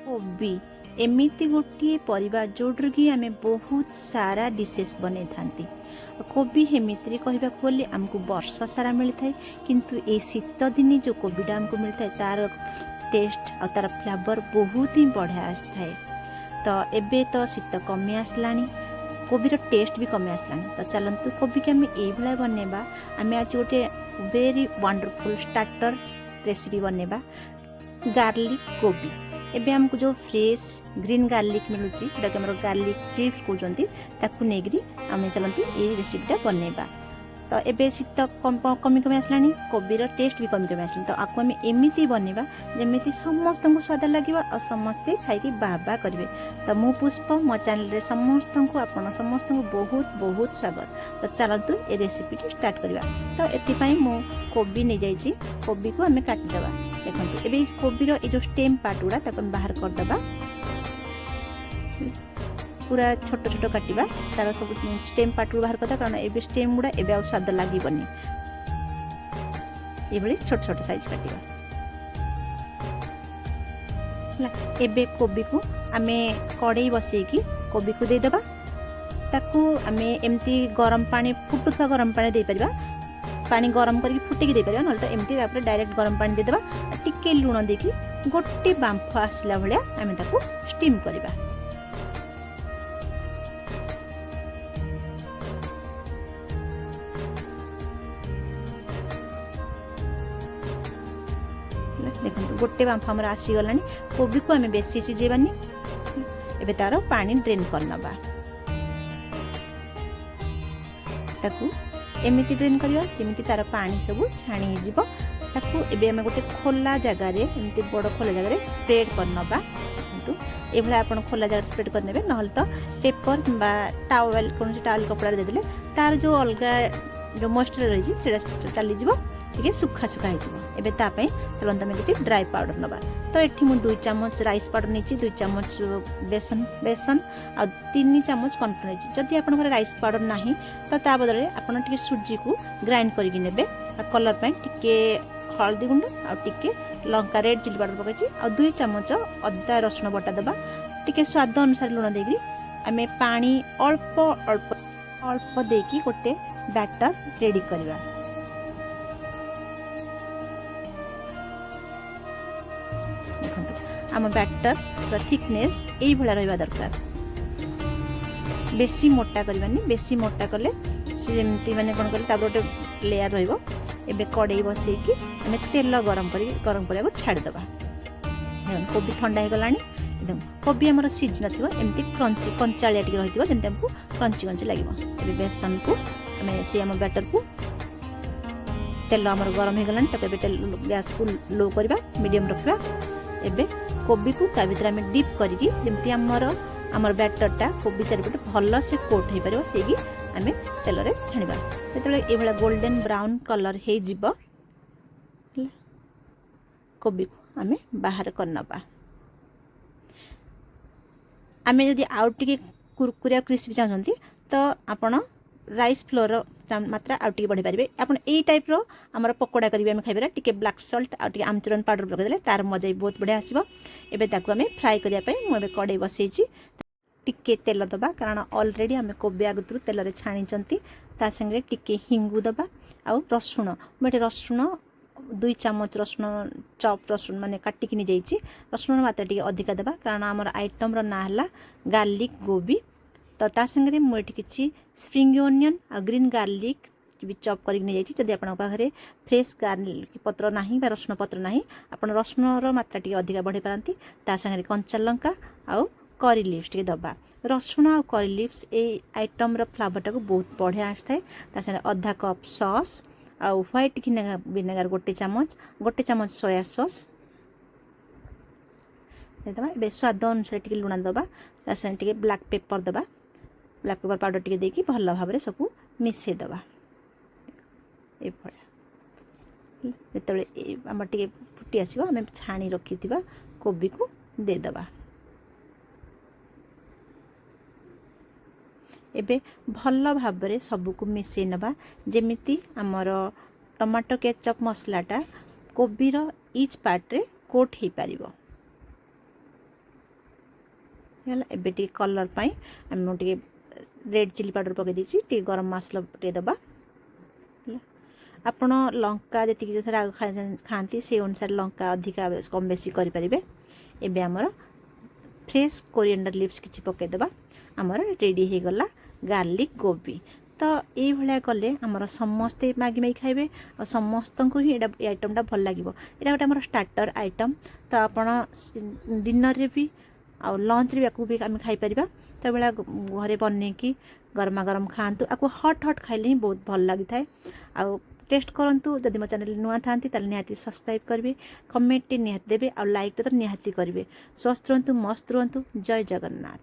कोबी एमिति गोटे परिबा जोड्र कि आमे बहुत सारा डिशेस बनै थांती। कोबी हेमिति कहबाक गले आमको वर्ष सारा मिलता है, किंतु ए शीत दिन जो कोबीटा आमको मिलता है तार टेस्ट और तार फ्लेवर बहुत ही बढ़िया आए। तो एबे तो शीत कमी आसलानी, कोबीर टेस्ट भी कमी आसलानी। तो चलतु कोबी के आम ये बनवा। आम आज गोटे वेरी वंडरफुल स्टार्टर रेसिपी बनवा, गार्लिक कोबी। एबे हमको जो फ्रेश ग्रीन गार्लिक मिलूँ जोटा गार्लिक चिप्स कहते ताकू नेगरी आम चलते ये रेसिपीटा बनवा। तो एबे शीत कमी कमी आसलानी, कोबीर टेस्ट भी कमी कमी आसलानी। तो आपको आम एमती बनवा जमी समस्त को स्वाद लगे और समस्ते खाई बाबा करेंगे। तो मु पुष्प मो चैनल समस्त को आपण समस्त को बहुत बहुत स्वागत। तो चलतु ये रेसिपी स्टार्ट करवा। तो ये मु कोबी नहीं जाइए, कोबी को आम काटिदेवा। देखो ये कोबीर ये जो स्टेम पार्ट गुड़ा बाहर करदे, पूरा छोट छोट काटिबा, तार सब स्टेम पार्ट को बाहर करता, कारण ए स्टेम गुड़ा ए स्वाद लगे ये छोट छोट साइज काटिबा। एबे कोबी को आमे कड़ाई बसैकी कोबी को दे देबा। ताकू आमे एमती गरम पानी फुटुवा गरम पानी दे परिबा, पानी गरम करके फुटेकी दे परिबा, नल तो एमती तापर डायरेक्ट गरम पानी दे देबा। टिके लुण देकी गोटे बांफ आसला भलिया आमे ताकू स्टीम करबा। देखो गोटे बांफ आमर आसीगला। कोबी को आम बेसी सिझेबानी, एबे तार पानी ड्रेन करनबा। ताकू एमिति ड्रेन करवा जेमिति तार पानी सब छाणी हो। ताकू एबे आम गोटे खोला जगार एमती बड़ खोला जगार स्प्रेड करनबा। किंतु ये आपन खोला जगार स्प्रेड करने नहल तो पेपर बा टावल कौन टावल कपड़ा देदेले तार जो अलग जो मॉइस्चर रही चली टे सुखा सुखा हो। एबे तापे चलते आम किसी ड्राई पाउडर नवा। तो ये मुझे 2 चामच राइस पाउडर नहीं, 2 चामच बेसन आ 3 चामच कॉर्नफ्लोर नहीं। जदि आप राइस पाउडर ना तो ता बदले आपड़ टे सुजी को ग्राइंड करके नेबे। कलर टे हल्दी गुंड आके लंका रेड चिली पाउडर पकई आ 2 चामच अदा रसुण बटा दबा। टे स्वाद अनुसार लुण देकी आम पानी अल्प अल्प अल्प देकी गोटे बैटर रेडी करवा। आम बैटर थिकनेस यही भाया रहा दरकार। बेसी मोटा करवानी, बेसी मोटा कले सीमती मैंने कौन करें गोटे लेयर रे कड़े बसैकी आम तेल गरम करने छाड़देवा। कोबी ठंडा हो गला। कोबी आमर सीझ नमती क्रंची कंचालिया टी रही जमी आमको क्रंची क्रंची लगे। बेसन को आम से आम बैटर को तेल आमर गरम हो गला। गैस को लो करवा, मीडियम रखा। एबे कोबी को ता भीतर आम डीप करके जमी आमर बैटरटा कोबी चारिपटे भल से कोट हो पार से आम तेल रे छाणवा। जो ये गोल्डन ब्राउन कलर हो कोबी को आम बाहर करनबा। आम जदि आउ टिके कुरकुरिया क्रिस्पी चाहते तो आपण राइस फ्लोर मात्रा आउटे बढ़ी पारे। आप टाइप आमर पकोड़ा करेंगे आम खाइबार टी ब्लाक सल्ट आउटे आमचूरन पाउडर पकईदे तार मजा भी बहुत बढ़िया आसो। एबे ताकू आम फ्राए करने मुझे कड़े बसई टिके तेल दबा, कारण ऑलरेडी आम कोबी आगुतरू तेल रे छाणी ता संगे टिके हिंगू दबा आउ रसुण। मुझे रसुण 2 चामच रसुण चॉप रसुण माने काटिकी नहीं जाइए। रसुण मात्रा टी अधिका दबा, कारण आमर आइटम ना है गार्लिक कोबी। तो ता संगे मुझे किसी स्प्रिंग ओनियन आ ग्रीन गार्लिक भी चॉप कर नहीं जाइए। जदि आपन पाखरे फ्रेश गार्लिक पत्र ना रसुण पत्र ना आप रसुणर मात्रा टी अधिका बढ़ी पारती। ता संगे कंचा लंका आउ करी लिव्स टी दबा। रसुण आ करी लिव्स ए आइटम फ्लेवरटा को बहुत बढ़िया आए। ता संगे आधा कप सॉस आ व्हाइट विनेगार 1 चामच, 1 चामच सोया सॉस देदबा। ए स्वाद अनुसार टी लुण दबा। ता संगे ब्लैक पेपर दबा, ब्लैक पेपर पाउडर टी देकी भल भाव में सब मिसई दबा। ये जो आम टे फुटी आसो आम छाणी रखी कोबी को देदबा। एबे भल भाव में सबको मिसई नबा जेमिति आमर टमाटो केचप मसलाटा कोबीर इच पार्ट रे कोट हो पारिबो। ହେଲା ଏବେ ଟିକେ କଲର୍ ପାଇଁ ମୁଁ ଟିକେ रेड चिली पाउडर पकई देछि टे गरम मसला टे दबा आपण लंका जी राग खाती से अनुसार लंका अधिका कम बेसी करें एबे आमर फ्रेश कोरिएंडर लिव्स किछि पकईदबा आमर रेडी हो गला गार्लिक गोभी तो ये भाया कले आमर समस्ते मैगी मैगी खाइबे और समस्त को ही आइटमटा भल लगे यहाँ गोटे आमर स्टार्टर आइटम तो आपण डिनर रे भी आ लंच रे भी आम खाईपर तो बेला घरे बनैकी गरमा गरम खातु आपको हट हट खाइले ही बहुत भल लगी थाए आ टेस्ट करंतु जदि मो चैनल नुआ था निहाती सब्सक्राइब करेंगे कमेंट निहाती देवे और लाइक तो निहाती करेंगे स्वस्थ रहंतु मस्त रहंतु जय जगन्नाथ।